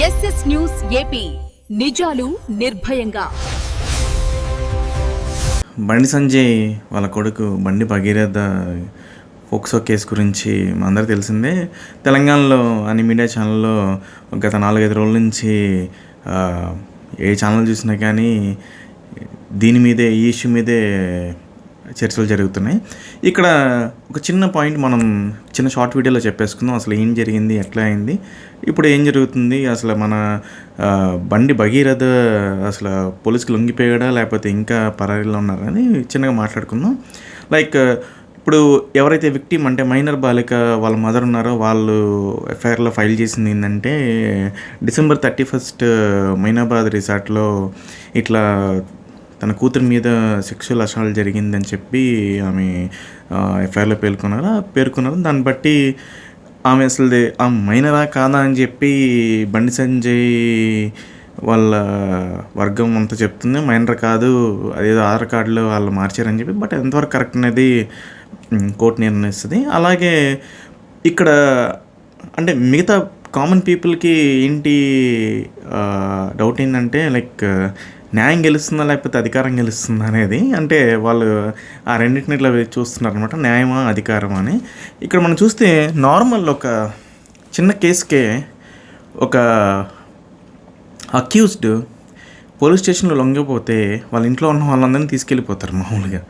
SS news AP, నిజాలు నిర్భయంగా. బండి సంజయ్ వాళ్ళ కొడుకు బండి భగీరథ పోక్సో కేసు గురించి అందరూ తెలిసిందే. తెలంగాణలో అన్ని మీడియా ఛానల్లో గత 4-5 రోజుల నుంచి ఏ ఛానల్ చూసినా కానీ దీని మీదే, ఈ ఇష్యూ మీదే చర్చలు జరుగుతున్నాయి. ఇక్కడ ఒక చిన్న పాయింట్ మనం చిన్న షార్ట్ వీడియోలో చెప్పేసుకుందాం. అసలు ఏం జరిగింది, ఎట్లా అయింది, ఇప్పుడు ఏం జరుగుతుంది, అసలు మన బండి భగీరథ అసలు పోలీసుకి లొంగిపోయాడా లేకపోతే ఇంకా పరారీలో ఉన్నారని చిన్నగా మాట్లాడుకుందాం. లైక్ ఇప్పుడు ఎవరైతే విక్టిమ్ అంటే మైనర్ బాలిక వాళ్ళ మదర్ ఉన్నారో వాళ్ళు ఎఫ్ఐఆర్లో ఫైల్ చేసింది ఏంటంటే December 31 మైనాబాద్ రిసార్ట్లో ఇట్లా తన కూతురి మీద సెక్షువల్ అసాల్ట్ జరిగిందని చెప్పి ఆమె ఎఫ్ఐఆర్లో పేర్కొన్నారు. దాన్ని బట్టి ఆమె అసలు ఆ మైనరా కాదా అని చెప్పి బండి సంజయ్ వాళ్ళ వర్గం అంతా చెప్తుంది మైనర్ కాదు, అదేదో ఆధార్ కార్డులో వాళ్ళు మార్చారని చెప్పి. బట్ ఎంతవరకు కరెక్ట్ అనేది కోర్టు నిర్ణయిస్తుంది. అలాగే ఇక్కడ అంటే మిగతా కామన్ పీపుల్కి ఏంటి డౌట్ ఏంటంటే లైక్ న్యాయం గెలుస్తుందా లేకపోతే అధికారం గెలుస్తుందా అనేది. అంటే వాళ్ళు ఆ రెండింటిని ఇట్లా చూస్తున్నారు అనమాట, న్యాయమా అధికారమా అని. ఇక్కడ మనం చూస్తే నార్మల్ ఒక చిన్న కేసుకే ఒక అక్యూజ్డ్ పోలీస్ స్టేషన్లో లొంగిపోతే వాళ్ళ ఇంట్లో ఉన్న వాళ్ళందరినీ తీసుకెళ్ళిపోతారు. మామూలుగా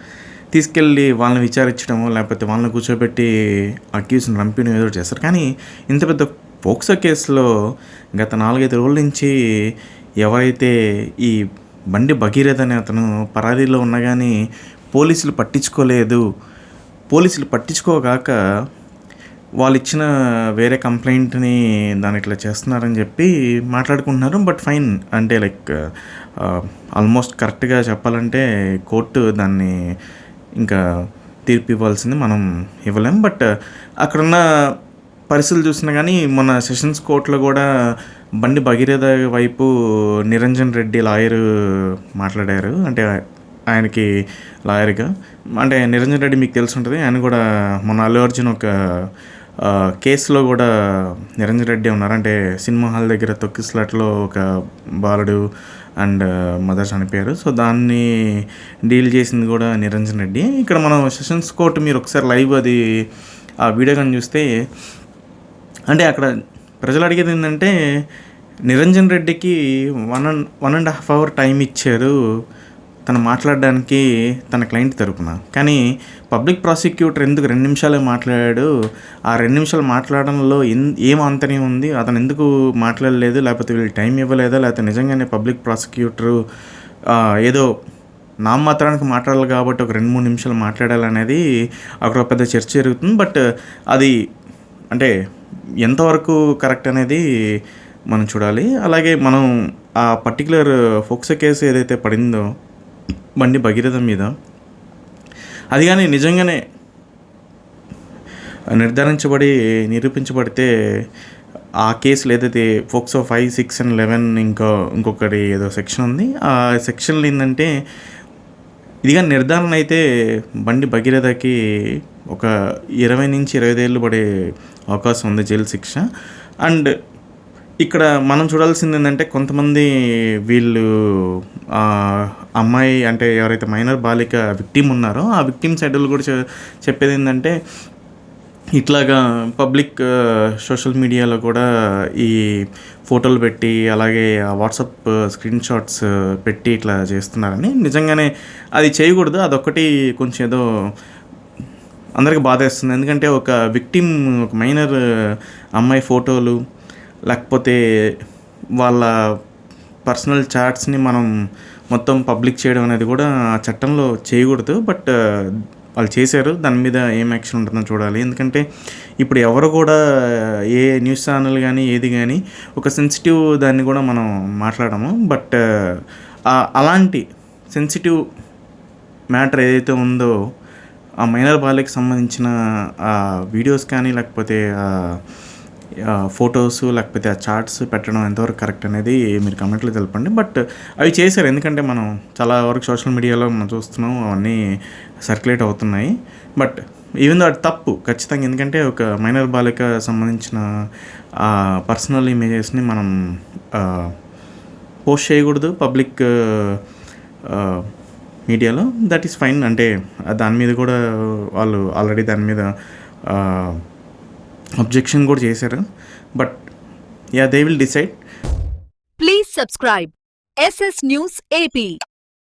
తీసుకెళ్ళి వాళ్ళని విచారించడమో లేకపోతే వాళ్ళని కూర్చోబెట్టి అక్యూజ్ని రంపినో ఏదో చేస్తారు. కానీ ఇంత పెద్ద పోక్సో కేసులో గత 4-5 రోజుల నుంచి ఎవరైతే ఈ బండి భగీరథ అనే అతను పరారీలో ఉన్నా కానీ పోలీసులు పట్టించుకోగాక వాళ్ళు ఇచ్చిన వేరే కంప్లైంట్ని దాన్ని ఇట్లా చేస్తున్నారని చెప్పి మాట్లాడుకుంటున్నారు. బట్ ఫైన్, అంటే లైక్ ఆల్మోస్ట్ కరెక్ట్గా చెప్పాలంటే కోర్టు దాన్ని ఇంకా తీర్పు ఇవ్వాల్సింది, మనం ఇవ్వలేం. బట్ అక్కడున్న పరిస్థితులు చూసినా కానీ మొన్న సెషన్స్ కోర్టులో కూడా బండి భగీరథ వైపు నిరంజన్ రెడ్డి లాయరు మాట్లాడారు. అంటే ఆయనకి లాయర్గా అంటే నిరంజన్ రెడ్డి మీకు తెలిసి ఉంటుంది. ఆయన కూడా మొన్న అల్లు అర్జున్ ఒక కేసులో కూడా నిరంజన్ రెడ్డి ఉన్నారు. అంటే సినిమా హాల్ దగ్గర తొక్కిస్లాట్లో ఒక బాలుడు అండ్ మదర్ చనిపోయారు. సో దాన్ని డీల్ చేసింది కూడా నిరంజన్ రెడ్డి. ఇక్కడ మనం సెషన్స్ కోర్టు మీరు ఒకసారి లైవ్ అది ఆ వీడియో కానీ చూస్తే అంటే అక్కడ ప్రజలు అడిగేది ఏంటంటే నిరంజన్ రెడ్డికి 1.5 hour టైం ఇచ్చారు తను మాట్లాడడానికి తన క్లయింట్ తరపున. కానీ పబ్లిక్ ప్రాసిక్యూటర్ ఎందుకు 2 నిమిషాలే మాట్లాడాడు, ఆ 2 నిమిషాలు మాట్లాడడంలో ఏం ఆంతర్యం ఉంది, అతను ఎందుకు మాట్లాడలేదు, లేకపోతే వీళ్ళు టైం ఇవ్వలేదా, లేకపోతే నిజంగానే పబ్లిక్ ప్రాసిక్యూటరు ఏదో నామమాత్రానికి మాట్లాడాలి కాబట్టి ఒక 2-3 నిమిషాలు మాట్లాడాలనేది అక్కడ ఒక పెద్ద చర్చ జరుగుతుంది. బట్ అది అంటే ఎంతవరకు కరెక్ట్ అనేది మనం చూడాలి. అలాగే మనం ఆ పర్టికులర్ పోక్సో కేసు ఏదైతే పడిందో బండి భగీరథ మీద, అది కానీ నిజంగానే నిరూపించబడితే ఆ కేసులు ఏదైతే పోక్సో 5, 6 and 11 ఇంకొకటి ఏదో సెక్షన్ ఉంది, ఆ సెక్షన్లు ఏంటంటే ఇది కానీ నిర్ధారణ అయితే బండి భగీరథకి ఒక 20 నుంచి 25 ఏళ్ళు పడే అవకాశం ఉంది జైలు శిక్ష. అండ్ ఇక్కడ మనం చూడాల్సింది ఏంటంటే కొంతమంది వీళ్ళు అమ్మాయి అంటే ఎవరైతే మైనర్ బాలిక విక్టిమ్ ఉన్నారో ఆ విక్టిమ్ సైడ్లు కూడా చెప్పేది ఏంటంటే ఇట్లాగా పబ్లిక్ సోషల్ మీడియాలో కూడా ఈ ఫోటోలు పెట్టి అలాగే వాట్సాప్ స్క్రీన్ షాట్స్ పెట్టి ఇట్లా చేస్తున్నారని. నిజంగానే అది చేయకూడదు, అదొక్కటి కొంచెం ఏదో అందరికీ బాధేస్తుంది. ఎందుకంటే ఒక విక్టిమ్, ఒక మైనర్ అమ్మాయి ఫోటోలు లేకపోతే వాళ్ళ పర్సనల్ చాట్స్ని మనం మొత్తం పబ్లిక్ చేయడం అనేది కూడా చట్టంలో చేయకూడదు. బట్ వాళ్ళు చేశారు, దాని మీద ఏం యాక్షన్ ఉంటుందో చూడాలి. ఎందుకంటే ఇప్పుడు ఎవరు కూడా ఏ న్యూస్ ఛానల్ కానీ ఏది కానీ ఒక సెన్సిటివ్ దాన్ని కూడా మనం మాట్లాడము. బట్ అలాంటి సెన్సిటివ్ మ్యాటర్ ఏదైతే ఉందో ఆ మైనర్ బాలికకి సంబంధించిన వీడియోస్ కానీ లేకపోతే ఫొటోస్ లేకపోతే ఆ చార్ట్స్ పెట్టడం ఎంతవరకు కరెక్ట్ అనేది మీరు కమెంట్లో తెలపండి. బట్ అవి చేశారు, ఎందుకంటే మనం చాలా వరకు సోషల్ మీడియాలో మనం చూస్తున్నాం అవన్నీ సర్క్యులేట్ అవుతున్నాయి. బట్ ఈవెన్ దో అది తప్పు ఖచ్చితంగా, ఎందుకంటే ఒక మైనర్ బాలిక సంబంధించిన పర్సనల్ ఇమేజెస్ని మనం పోస్ట్ చేయకూడదు పబ్లిక్ మీడియాలో. That is fine. అంటే దాని మీద కూడా వాళ్ళు ఆల్రెడీ దాని మీద అబ్జెక్షన్ కూడా చేశారు. But yeah, they will decide. Please subscribe SS News AP.